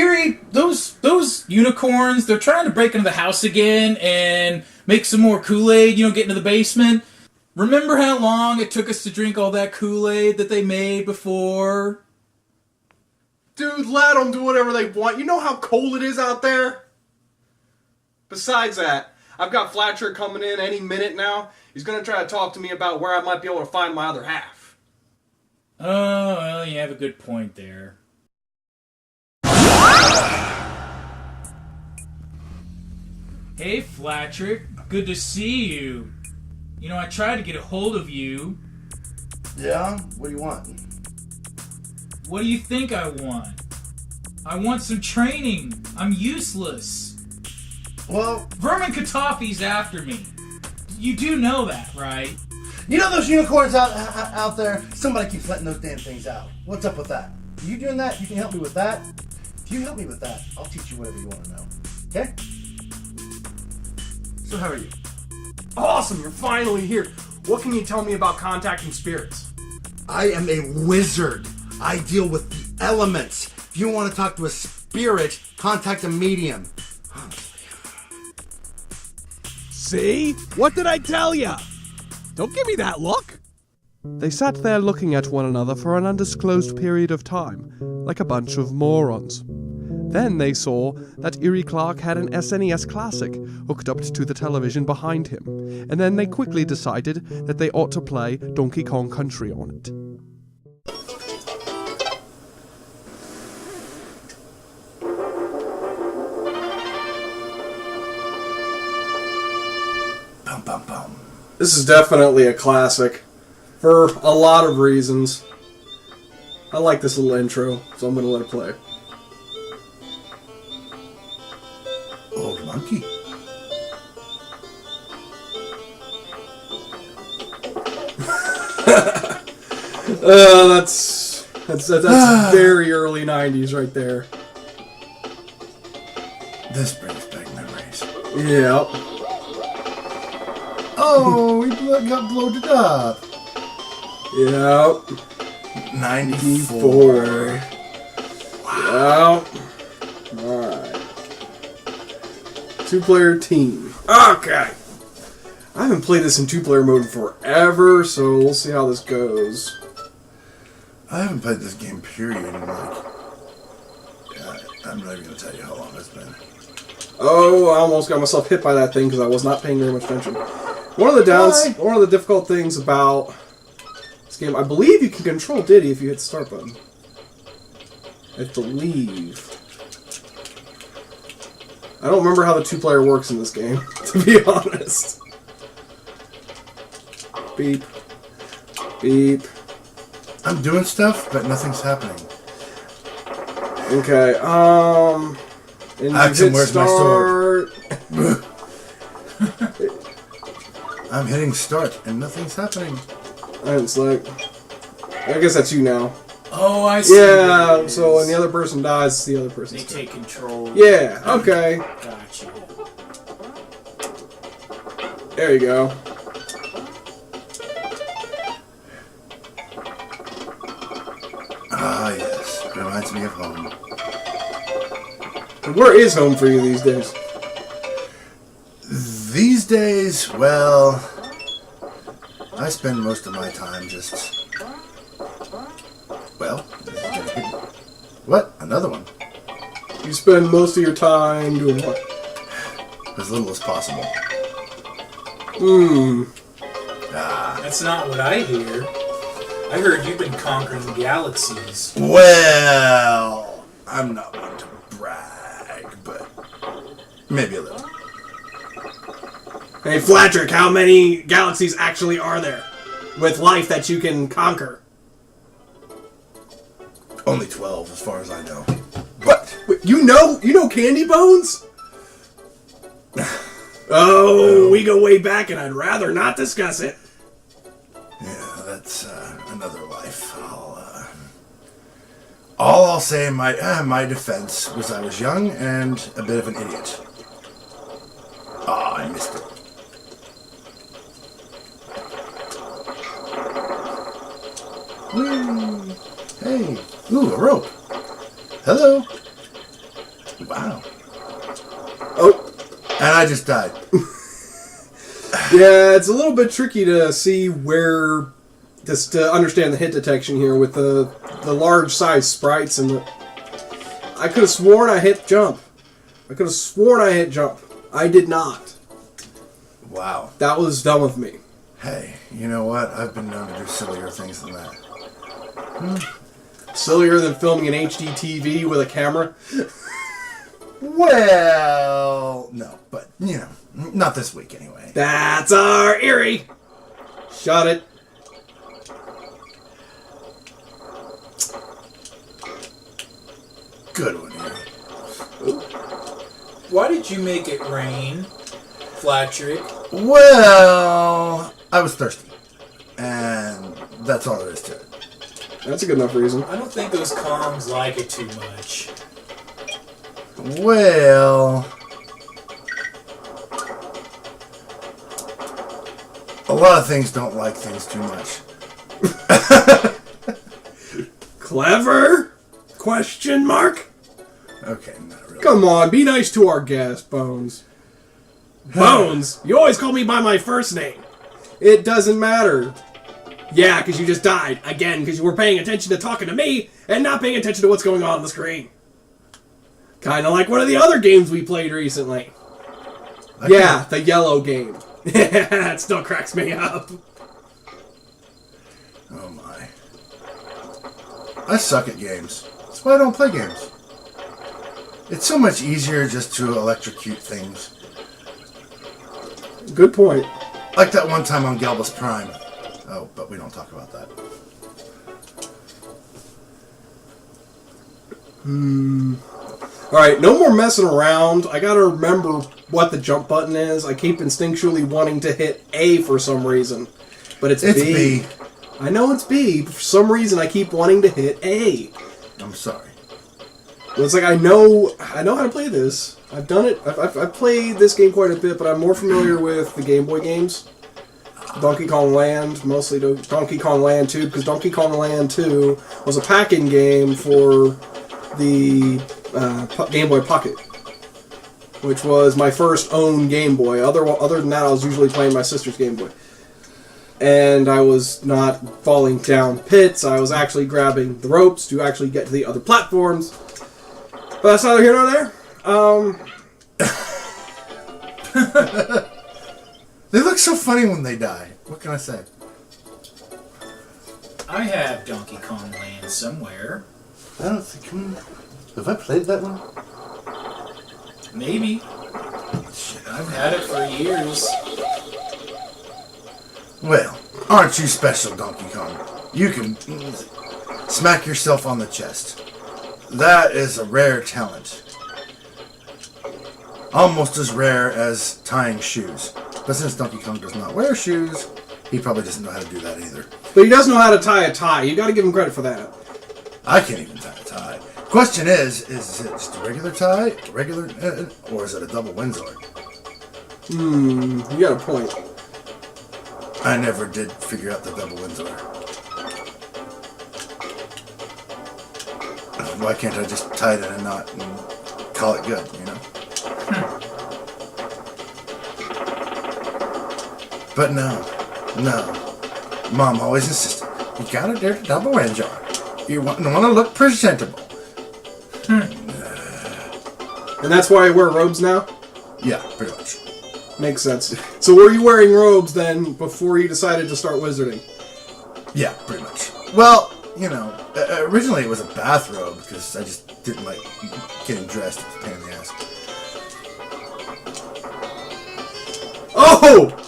Erie, those unicorns, they're trying to break into the house again and make some more Kool-Aid, get into the basement. Remember how long it took us to drink all that Kool-Aid that they made before? Dude, let them do whatever they want. You know how cold it is out there? Besides that, I've got Flatrick coming in any minute now. He's going to try to talk to me about where I might be able to find my other half. Oh, well, you have a good point there. Hey, Flatrick. Good to see you. I tried to get a hold of you. Yeah? What do you want? What do you think I want? I want some training. I'm useless. Well, Vermin Katafi's after me. You do know that, right? you know those unicorns out there? Somebody keeps letting those damn things out. What's up with that? Are you doing that? You can help me with that? If you help me with that, I'll teach you whatever you want to know. Okay? So how are you? Awesome, you're finally here. What can you tell me about contacting spirits? I am a wizard. I deal with the elements. If you want to talk to a spirit, contact a medium. See? What did I tell ya? Don't give me that look! They sat there looking at one another for an undisclosed period of time, like a bunch of morons. Then they saw that Erie Clark had an SNES Classic hooked up to the television behind him, and then they quickly decided that they ought to play Donkey Kong Country on it. Bum, bum, bum. This is definitely a classic. For a lot of reasons. I like this little intro, so I'm going to let it play. Old monkey. That's very early 90s right there. This brings back memories. Yep. Oh, we got bloated up. Yep. 94. Wow. Yep. Alright. Two-player team. Okay. I haven't played this in two-player mode in forever, so we'll see how this goes. I haven't played this game, period, in I'm not even going to tell you how long it's been. Oh, I almost got myself hit by that thing because I was not paying very much attention. One of the difficult things about this game, I believe you can control Diddy if you hit the start button. I believe. I don't remember how the two-player works in this game, to be honest. Beep. Beep. I'm doing stuff, but nothing's happening. Okay, and Axel, where's my sword? I'm hitting start, and nothing's happening. And it's like, I guess that's you now. Oh, I see. Yeah, so when the other person dies, it's the other person's They take control. Yeah, okay. Gotcha. There you go. Ah, yes. Reminds me of home. Where is home for you these days? These days, well, I spend most of my time just... Well, what? Another one. You spend most of your time doing what? As little as possible. Ah. That's not what I hear. I heard you've been conquering galaxies. Well, I'm not one to brag, but maybe a little. Hey, Flatrick, how many galaxies actually are there with life that you can conquer? Only 12, as far as I know. What? Wait, you know Candy Bones? Oh, we go way back, and I'd rather not discuss it. Yeah, that's another life. All I'll say in my defense was I was young and a bit of an idiot. Ah, I missed it. Whee! Hey, ooh, a rope. Hello. Wow. Oh. And I just died. Yeah, it's a little bit tricky to see where... Just to understand the hit detection here with the large size sprites and the... I could have sworn I hit jump. I did not. Wow. That was dumb of me. Hey, you know what? I've been known to do sillier things than that. Sillier than filming an HD TV with a camera? Well, no, but, you know, not this week anyway. That's our Erie! Shut it. Good one, Erie. Why did you make it rain, Flatrick? Well, I was thirsty. And that's all there is to it. That's a good enough reason. I don't think those Kongs like it too much. Well, a lot of things don't like things too much. Clever? Question mark? Okay, not really. Come on, be nice to our guest, Bones. Bones, you always call me by my first name. It doesn't matter. Yeah, because you just died. Again, because you were paying attention to talking to me and not paying attention to what's going on the screen. Kind of like one of the other games we played recently. Yeah, the yellow game. It still cracks me up. Oh my. I suck at games. That's why I don't play games. It's so much easier just to electrocute things. Good point. Like that one time on Galbus Prime. Oh, but we don't talk about that. Alright, no more messing around. I gotta remember what the jump button is. I keep instinctually wanting to hit A for some reason. But it's B. I know it's B, but for some reason I keep wanting to hit A. I'm sorry. It's like I know how to play this. I've done it. I've played this game quite a bit, but I'm more familiar with the Game Boy games. Donkey Kong Land, mostly Donkey Kong Land 2, because Donkey Kong Land 2 was a pack-in game for the Game Boy Pocket, which was my first own Game Boy. Other than that, I was usually playing my sister's Game Boy. And I was not falling down pits, I was actually grabbing the ropes to actually get to the other platforms. But that's neither here nor there. They look so funny when they die. What can I say? I have Donkey Kong Land somewhere. I don't think... Have I played that one? Maybe. I've had it for years. Well, aren't you special, Donkey Kong? You can smack yourself on the chest. That is a rare talent. Almost as rare as tying shoes. But since Donkey Kong does not wear shoes, he probably doesn't know how to do that either. But he does know how to tie a tie. You gotta give him credit for that. I can't even tie a tie. Question is it just a regular tie, or is it a double Windsor? You got a point. I never did figure out the double Windsor. Why can't I just tie it in a knot and call it good, you know? But no. Mom always insisted, you gotta do the double Windsor. You want to look presentable. And that's why I wear robes now? Yeah, pretty much. Makes sense. So were you wearing robes then before you decided to start wizarding? Yeah, pretty much. Well, you know, originally it was a bathrobe because I just didn't like getting dressed. It was a pain in the ass. Oh!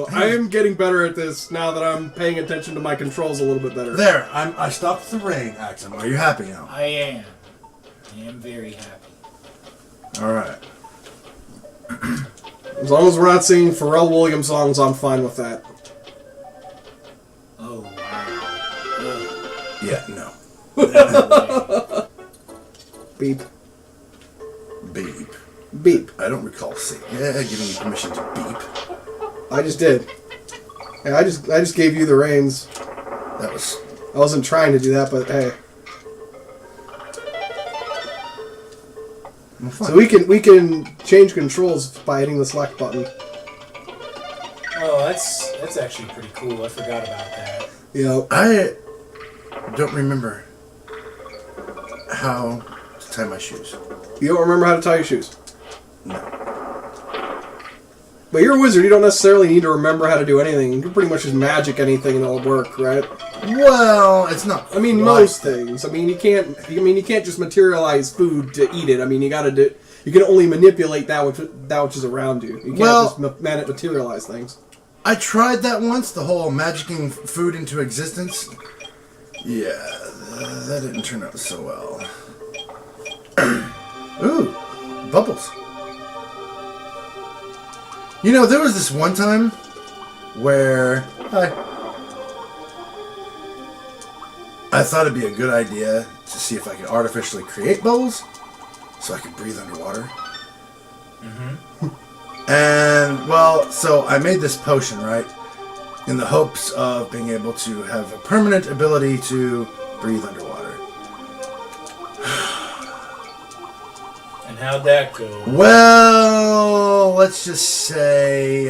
I am getting better at this now that I'm paying attention to my controls a little bit better. There, I stopped the rain, Axum. Are you happy now? I am. I am very happy. All right. As long as we're not singing Pharrell Williams songs, I'm fine with that. Oh, wow. Yeah, no. Beep. Beep. Beep. I don't recall giving you permission to beep. I just did. Yeah, I just gave you the reins. That was... I wasn't trying to do that, but hey. Well, fine. So we can change controls by hitting the select button. Oh, that's actually pretty cool. I forgot about that. Yep. I don't remember how to tie my shoes. You don't remember how to tie your shoes. No. But you're a wizard. You don't necessarily need to remember how to do anything. You can pretty much just magic anything and it'll work, right? Well, it's not. I mean, quite most that. things. I mean, you can't. I mean, you can't just materialize food to eat it. I mean, you gotta do. You can only manipulate that which is around you. You can't just materialize things. I tried that once, the whole magicking food into existence. Yeah, that didn't turn out so well. Ooh, bubbles. You know, there was this one time where I thought it'd be a good idea to see if I could artificially create bubbles so I could breathe underwater. And, well, so I made this potion, right? In the hopes of being able to have a permanent ability to breathe underwater. And how'd that go? Well, let's just say,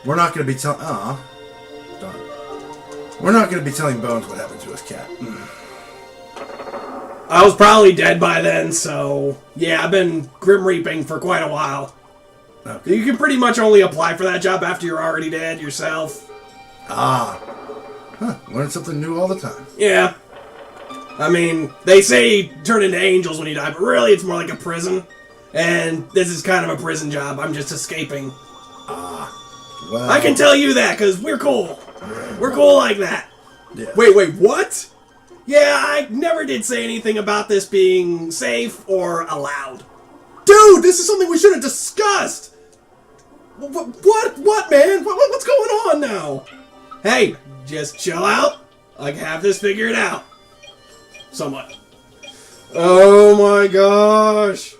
we're not going to be telling... darn. We're not going to be telling Bones what happened to his cat. I was probably dead by then, so yeah, I've been Grim Reaping for quite a while. Okay. You can pretty much only apply for that job after you're already dead yourself. Learn something new all the time. Yeah. I mean, they say you turn into angels when you die, but really it's more like a prison. And this is kind of a prison job. I'm just escaping. Well, I can tell you that, because we're cool. We're cool like that. Yeah. Wait, what? Yeah, I never did say anything about this being safe or allowed. Dude, this is something we should have discussed! What, man? What's going on now? Hey, just chill out. I can have this figured out. Somewhat. Oh my gosh.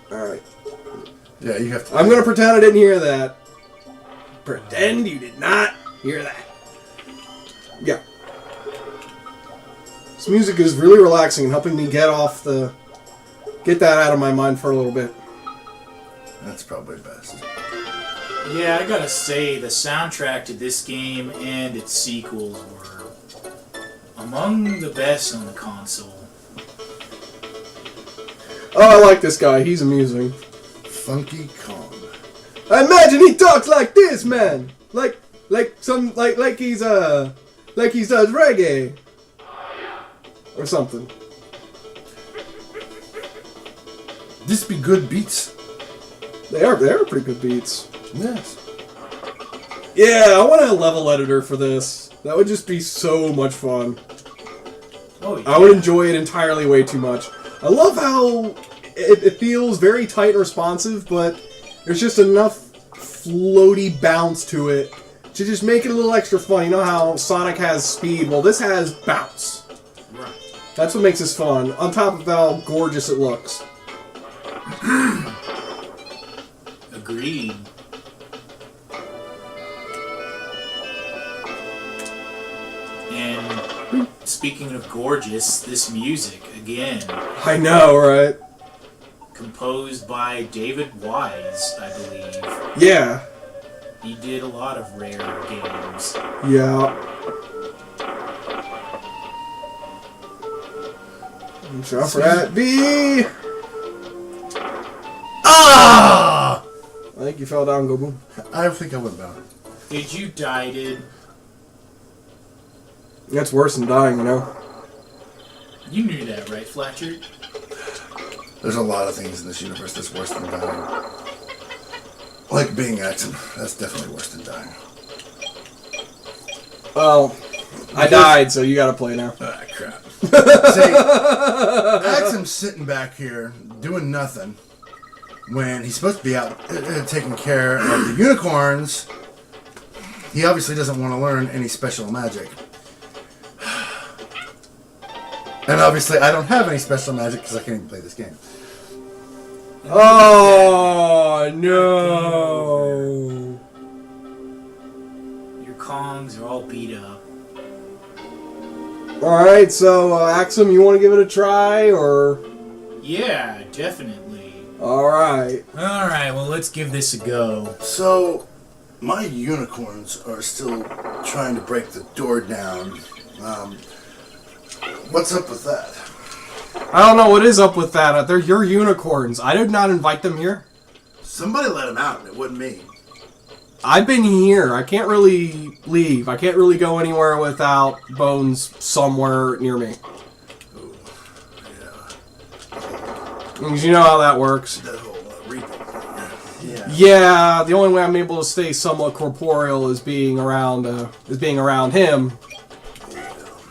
Alright. Yeah, you have to... I'm gonna pretend I didn't hear that. Pretend you did not hear that. Yeah. This music is really relaxing and helping me get that out of my mind for a little bit. That's probably best. Yeah, I gotta say, the soundtrack to this game and its sequels were among the best on the console. Oh, I like this guy. He's amusing. Funky Kong. I imagine he talks like this, man. Like he's does reggae. Or something. This be good beats. They are pretty good beats. Yes. Yeah, I want a level editor for this. That would just be so much fun. Oh, yeah. I would enjoy it entirely way too much. I love how it feels very tight and responsive, but there's just enough floaty bounce to it to just make it a little extra fun. You know how Sonic has speed? Well, this has bounce. Right. That's what makes this fun, on top of how gorgeous it looks. Agreed. And speaking of gorgeous, this music, again, I know, right? composed by David Wise, I believe. Yeah. He did a lot of Rare games. Yeah. Jump rat B! Ah! I think you fell down, go boom. I think I went down. Did you die, dude? That's worse than dying, you know? You knew that, right, Flatrick? There's a lot of things in this universe that's worse than dying. Like being Axum. That's definitely worse than dying. Well, I died, so you gotta play now. Ah, crap. See, Axum's sitting back here doing nothing when he's supposed to be out taking care of the unicorns. He obviously doesn't want to learn any special magic. And obviously I don't have any special magic because I can't even play this game. Oh, no. Your Kongs are all beat up. Alright, so, Axum, you want to give it a try, or...? Yeah, definitely. Alright. Alright, well, let's give this a go. So, my unicorns are still trying to break the door down. What's up with that? I don't know what is up with that. They're your unicorns. I did not invite them here. Somebody let them out, and it wasn't me. I've been here. I can't really leave. I can't really go anywhere without Bones somewhere near me. Ooh, yeah. Because you know how that works. That whole reaping thing. Yeah. Yeah, the only way I'm able to stay somewhat corporeal is being around him.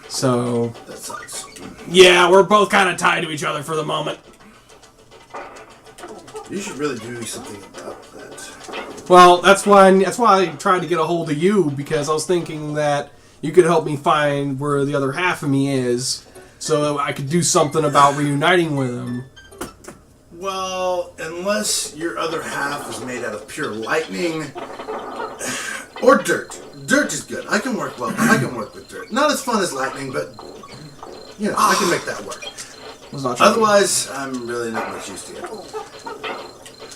So That sucks. yeah, we're both kind of tied to each other for the moment. You should really do something about that. Well, that's why I tried to get a hold of you, because I was thinking that you could help me find where the other half of me is, so I could do something about reuniting with him. Well, unless your other half is made out of pure lightning or dirt. Dirt is good. I can work with dirt. Not as fun as lightning, but you know, I can make that work. Otherwise, I'm really not much use to it.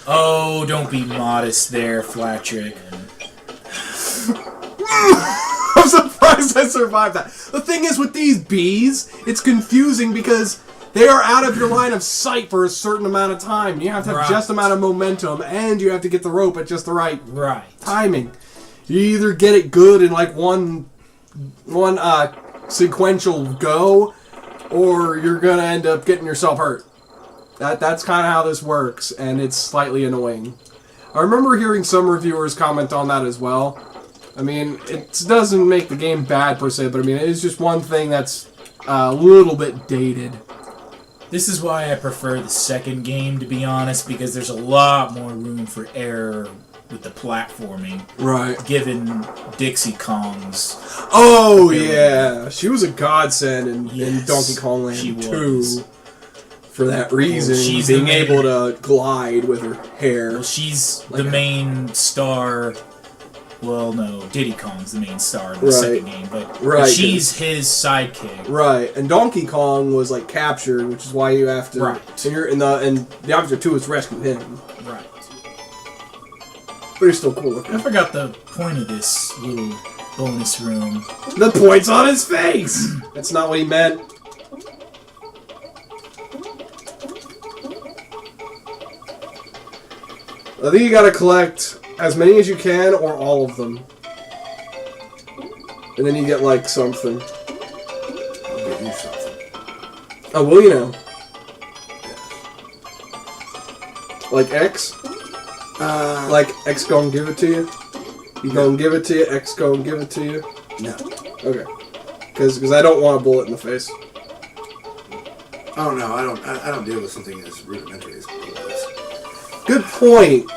Oh, don't be modest there, Flatrick. I'm surprised I survived that. The thing is, with these bees, it's confusing because they are out of your line of sight for a certain amount of time. You have to have just amount of momentum, and you have to get the rope at just the right timing. You either get it good in like one sequential go, or you're gonna end up getting yourself hurt. That's kind of how this works, and it's slightly annoying. I remember hearing some reviewers comment on that as well. I mean, it doesn't make the game bad per se, but I mean, it is just one thing that's a little bit dated. This is why I prefer the second game, to be honest, because there's a lot more room for error with the platforming. Right. Given Dixie Kong's. Oh, yeah. She was a godsend in Donkey Kong Land 2. For that reason, she's being able to glide with her hair. Well, she's like the main star. Well, no, Diddy Kong's the main star in the second game, but she's his sidekick. Right, and Donkey Kong was like captured, which is why you have to. Right. So you're and the objective 2 is rescue him. Right. But it's still cool looking. I forgot the point of this little bonus room. The point's on his face. That's not what he meant. I think you gotta collect as many as you can, or all of them. And then you get, like, something. I'll give you something. Oh, will you now? Like X? Like X gonna give it to you? You gonna give it to you, X gonna give it to you? No. Okay. Because I don't want a bullet in the face. Oh no, I don't deal with something as rudimentary as bullets. Good point.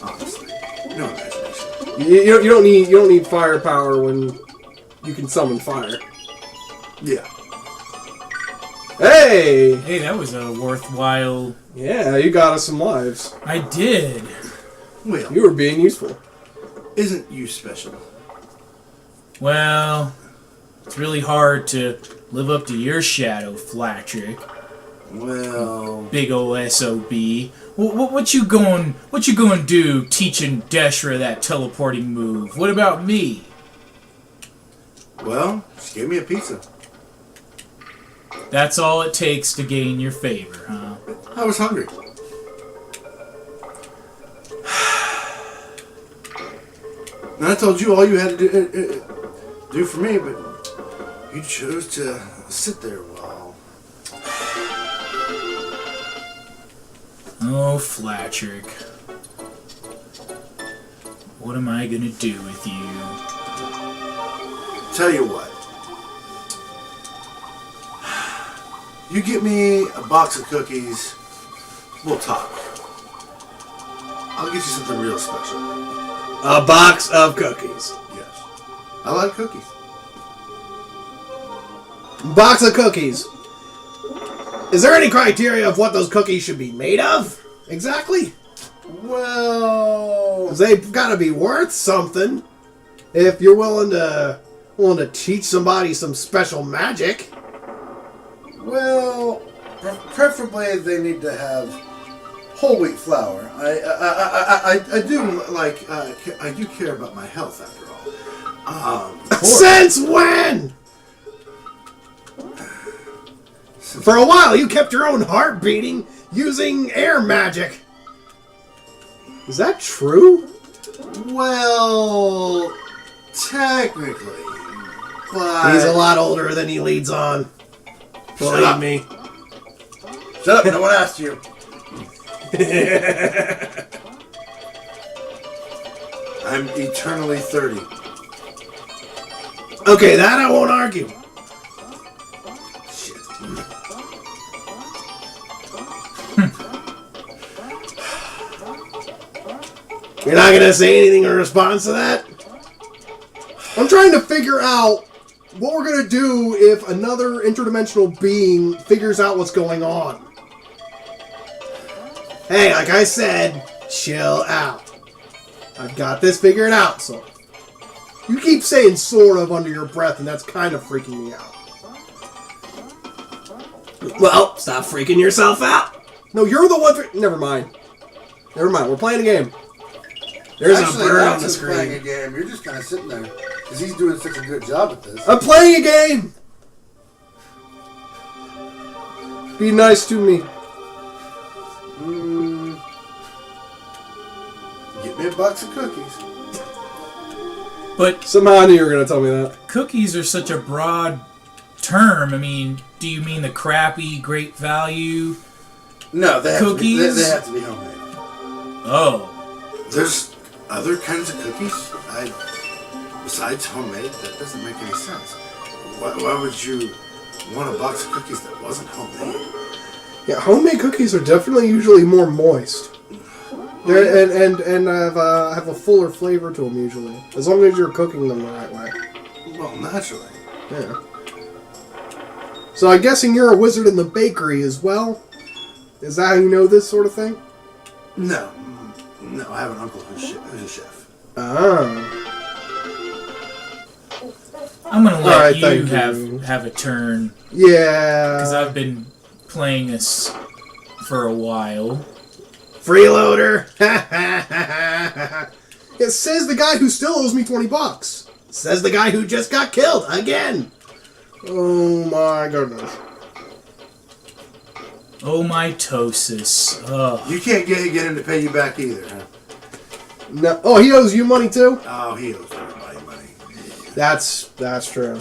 Honestly, no imagination. You don't need firepower when you can summon fire. Yeah. Hey! Hey, that was a worthwhile... Yeah, you got us some lives. I did. Well, you were being useful. Isn't you special? Well, it's really hard to live up to your shadow, Flatrick. Well, big ol' SOB. What you going do teaching Deshra that teleporting move? What about me? Well, just give me a pizza. That's all it takes to gain your favor, huh? I was hungry. And I told you all you had to do for me, but you chose to sit there while... Oh, Flatrick. What am I gonna do with you? Tell you what. You get me a box of cookies, we'll talk. I'll get you something real special. A box of cookies. Yes. I like cookies. Box of cookies. Is there any criteria of what those cookies should be made of? Exactly. Well... They've got to be worth something. If you're willing to willing to teach somebody some special magic. Well, preferably they need to have whole wheat flour. I do like I do care about my health after all. Since when? For a while, you kept your own heart beating using air magic. Is that true? Well, technically, but He's a lot older than he leads on. Believe up. me. Shut up! No one asked you. I'm eternally 30. Okay, that I won't argue. Shit. You're not gonna say anything in response to that? I'm trying to figure out what we're gonna do if another interdimensional being figures out what's going on. Hey, like I said, chill out. I've got this figured out, so. You keep saying sort of under your breath, and that's kind of freaking me out. Well, stop freaking yourself out. No, you're the one. Never mind. Never mind. We're playing a game. There's Actually, a bird on Max the is playing a screen. game. You're just kind of sitting there because he's doing such a good job at this. I'm playing a game. Be nice to me. Get me a box of cookies. But Somehow I knew you were going to tell me that. cookies are such a broad term. I mean, do you mean the crappy, great value? No, they have Cookies? To be, they have to be homemade. Oh. There's other kinds of cookies besides homemade. That doesn't make any sense. Why would you want a box of cookies that wasn't homemade? Yeah, homemade cookies are definitely usually more moist. They're, and have a fuller flavor to them usually, as long as you're cooking them the right way. Well, naturally. Yeah. So I'm guessing you're a wizard in the bakery as well. Is that how you know this sort of thing? No, I have an uncle who's a chef. Ah. I'm going to let Alright, you thank you. have a turn. Yeah. Because I've been playing this for a while. Freeloader. It says the guy who still owes me $20. Says the guy who just got killed again. Oh my goodness. Oh, mitosis. Ugh. You can't get him to pay you back either, huh? No. Oh, he owes you money too? Oh, he owes everybody money. That's true.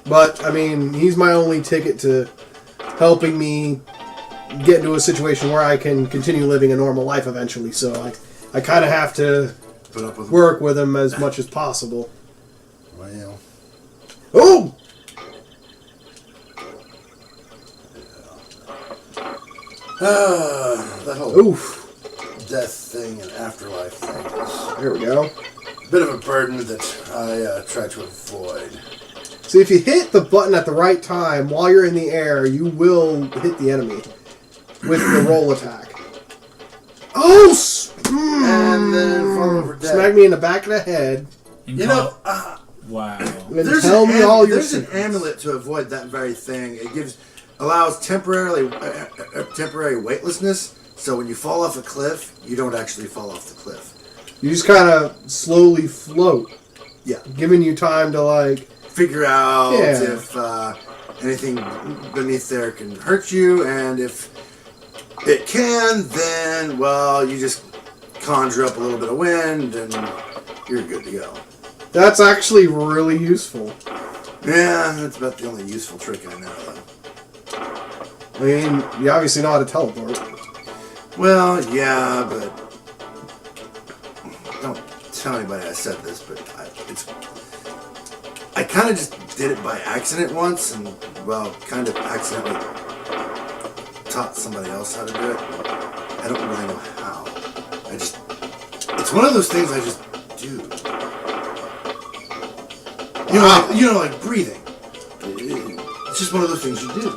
But I mean, he's my only ticket to helping me get into a situation where I can continue living a normal life eventually. So I kind of have to Put up with work with him as much as possible. Well, Oh! that whole Oof. death thing and afterlife thing is There we go. a bit of a burden that I try to avoid. See, if you hit the button at the right time while you're in the air, you will hit the enemy with the roll attack. Oh! And then fall over dead. Smack me in the back of the head. And You know, uh, wow. And tell me all your there's an secrets. amulet to avoid that very thing. It allows temporary weightlessness, so when you fall off a cliff, you don't actually fall off the cliff. You just kind of slowly float, Yeah. giving you time to, like... Figure out Yeah. if anything beneath there can hurt you, and if it can, then, well, you just conjure up a little bit of wind, and you're good to go. That's actually really useful. Yeah, that's about the only useful trick I know, though. I mean, you obviously know how to teleport. Well, yeah, but don't tell anybody I said this, but I kind of just did it by accident once, and well, kind of accidentally taught somebody else how to do it. I don't really know how. It's one of those things I just do. You know, like breathing. It's just one of those things you do.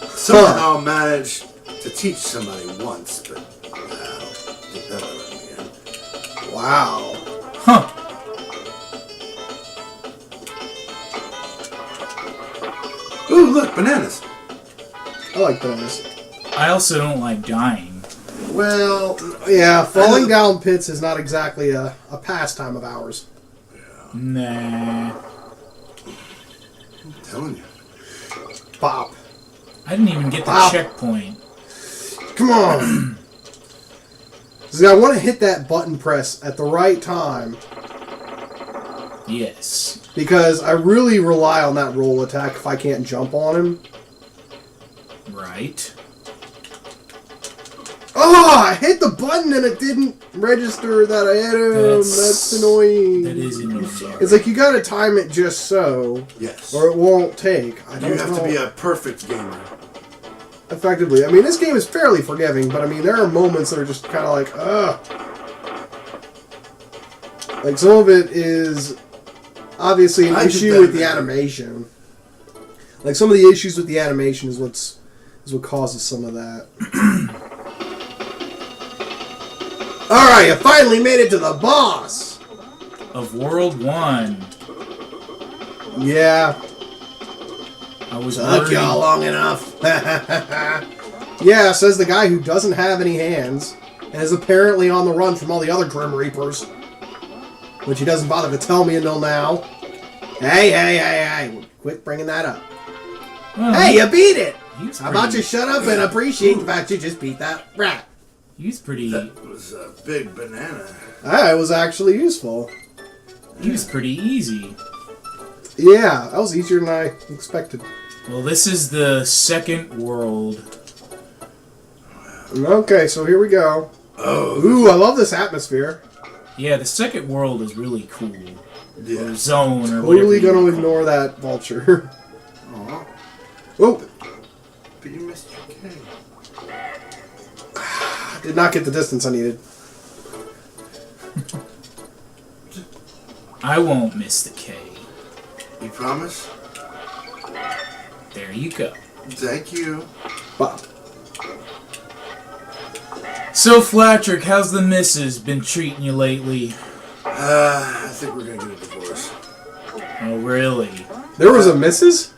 Somehow managed to teach somebody once, but I'll get that over again. Wow. Huh. Ooh, look, bananas. I like bananas. I also don't like dying. Well, Yeah, falling down pits is not exactly a pastime of ours. Nah. I'm telling you. Bop. I didn't even get the Wow. checkpoint. Come on. See, I want to hit that button press at the right time Yes. because I really rely on that roll attack if I can't jump on him. Right. Oh, I hit the button and it didn't register that I hit him. That's annoying. That is annoying. It's like you gotta time it just so, Yes. or it won't take. I don't You have know. to be a perfect gamer. Effectively. I mean, this game is fairly forgiving, but I mean, there are moments that are just kind of like, ugh. Like, some of it is obviously an I did issue that with the better. animation. Like, some of the issues with the animation is what causes some of that. Alright, you finally made it to the boss! Of World 1. Yeah. I was Took worried. y'all long enough. Yeah, says the guy who doesn't have any hands and is apparently on the run from all the other Grim Reapers. Which he doesn't bother to tell me until now. Hey. Quit bringing that up. Well, Hey, you beat it! he was How about pretty- you shut up and appreciate the fact you just beat that rat? He was pretty. That was a big banana. That was actually useful. He was pretty easy. Yeah, that was easier than I expected. Well, this is the second world. Okay, so here we go. Oh. Ooh, I love this atmosphere. Yeah, the second world is really cool. Yeah. Or zone or Totally whatever. gonna you- ignore that vulture. Aw. Oh, But you missed your K. did not get the distance I needed. I won't miss the K. You promise? There you go. Thank you. Bop. So, Flatrick, how's the missus been treating you lately? I think we're gonna get a divorce. Oh, really? There was a missus?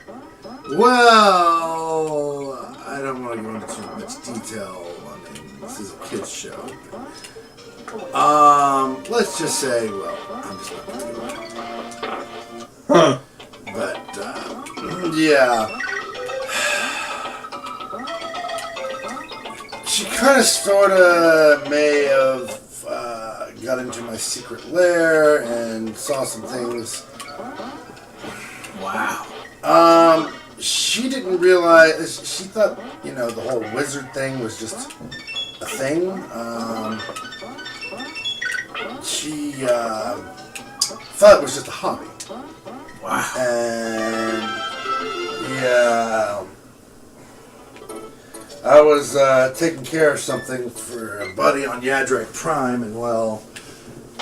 Well, I don't want to go into too much detail. I mean, this is a kids show. Let's just say, well, I'm just not gonna do it. Huh. But, yeah. She kind of, sort of, may have got into my secret lair and saw some things. Wow. She didn't realize, she thought, you know, the whole wizard thing was just a thing. She thought it was just a hobby. Wow. And, yeah, I was taking care of something for a buddy on Yadrak Prime, and, well,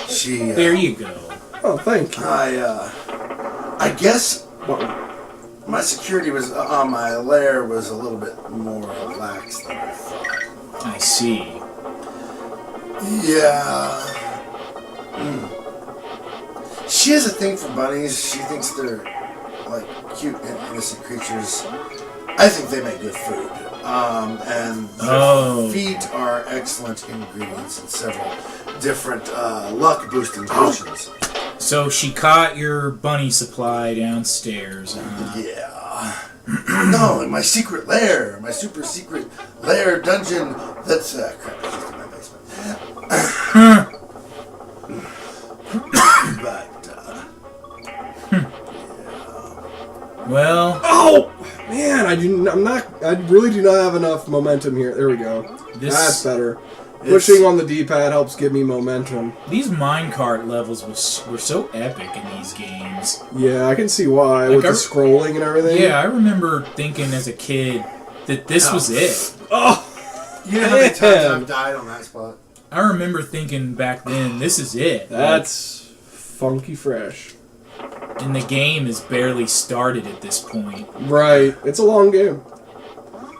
she... There you go. Oh, thank you. I guess my security was on my lair was a little bit more lax than I thought. I see. Yeah. She has a thing for bunnies. She thinks they're like cute and innocent creatures. I think they make good food. And their feet are excellent ingredients in several different luck-boosting potions. So she caught your bunny supply downstairs. Yeah. No, in my secret lair. My super secret lair dungeon. That's, crap, it's just in my basement. But, Well, Oh! Man, I really do not have enough momentum here. There we go. That's better. Pushing on the D-pad helps give me momentum. these minecart levels were so epic in these games. Yeah, I can see why, Like with the scrolling and everything. Yeah, I remember thinking as a kid that this was it. Oh! you know how many times Man. I've died on that spot? I remember thinking back then, this is it. That's funky fresh. And the game is barely started at this point. Right. It's a long game.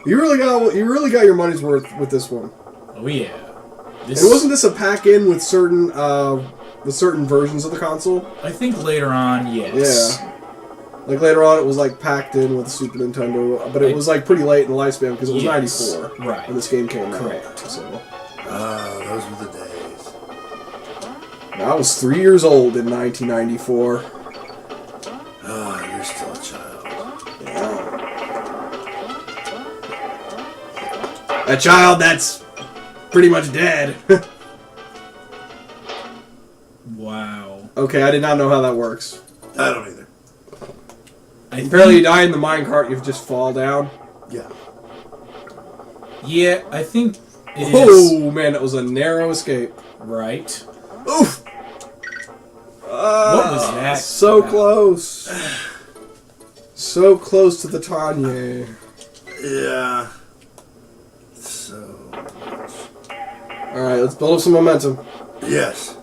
You really got your money's worth with this one. Oh yeah. This, And wasn't this a pack-in with certain versions of the console? I think later on, yes. Yeah. Like later on, it was like packed in with the Super Nintendo, but it was like pretty late in the lifespan because it was Yes, 94 right. when this game came out. Correct. So Those were the days. I was 3 years old in 1994. You're still a child. Yeah. A child that's pretty much dead. Wow. Okay, I did not know how that works. I don't either. Apparently, you die in the minecart, you just fall down. Yeah. Yeah, I think it is. Oh man, that was a narrow escape. Right. Oof. What was that? So about? close. So close to the Tanya. Yeah. So much. Alright, let's build up some momentum. Yes.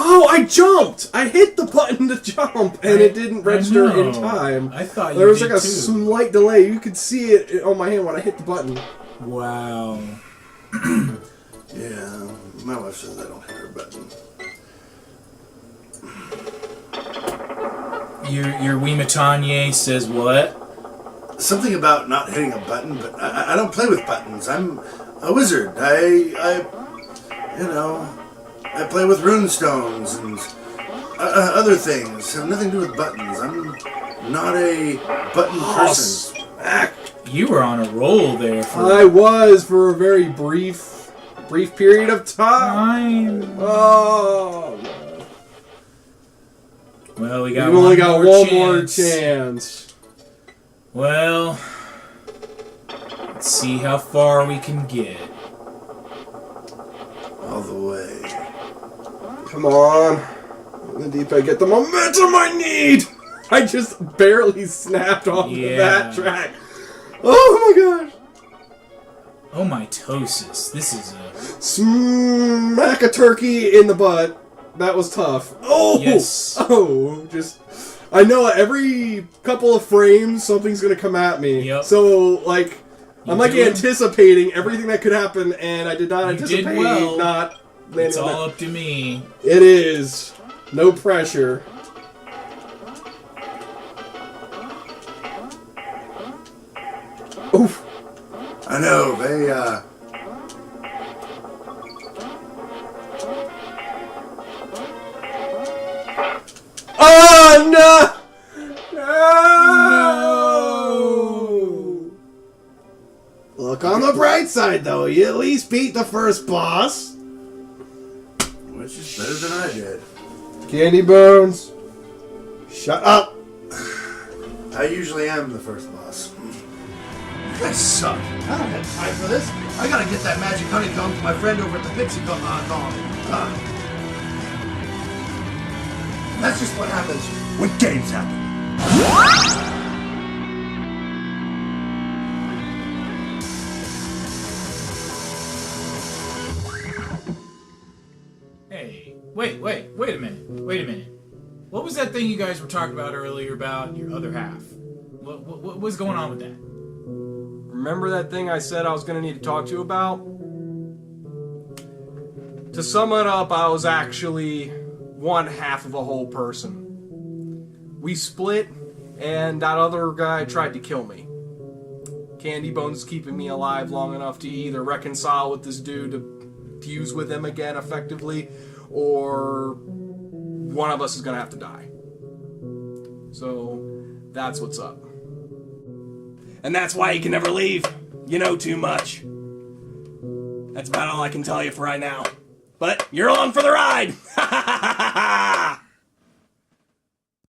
Oh, I jumped! I hit the button to jump, and it didn't register I know. in time. I thought you There was did like a too. slight delay. You could see it on my hand when I hit the button. Wow. Yeah. My wife says I don't hit her button. Your Wiimatanye says what? Something about not hitting a button, but I don't play with buttons. I'm a wizard. I play with rune stones and other things. Have nothing to do with buttons. I'm not a button person. Smack. You were on a roll there for I was for a very brief period of time. time. Oh, no. Well, we got We've only got one more chance. chance. Well, let's see how far we can get. All the way. Come on. The deeper I get the momentum I need. I just barely snapped off that track. Oh my gosh. Oh my tosis. This is a... Smack a turkey in the butt. That was tough. Oh! Yes. Oh, just... I know every couple of frames something's gonna come at me. Yep. So, like, I'm like doing- anticipating everything that could happen, and I did not You anticipate did well. not landing It's on all that. up to me. It is. No pressure. Oof. I know, they, Oh, no! No! Look on the bright side, though. You at least beat the first boss. which is better than I did. Candy Bones. Shut up. I usually am the first boss. You guys suck. I don't have time for this. I gotta get that magic honeycomb to my friend over at the Pixie Con. That's just what happens when games happen. Hey, wait a minute. What was that thing you guys were talking about earlier about your other half? What was going on with that? Remember that thing I said I was going to need to talk to you about? To sum it up, I was actually one half of a whole person. We split, and that other guy tried to kill me. Candy Bones is keeping me alive long enough to either reconcile with this dude to fuse with him again effectively, or one of us is going to have to die. So, that's what's up. And that's why you can never leave. You know too much. That's about all I can tell you for right now. But you're on for the ride! Ha ha ha ha ha!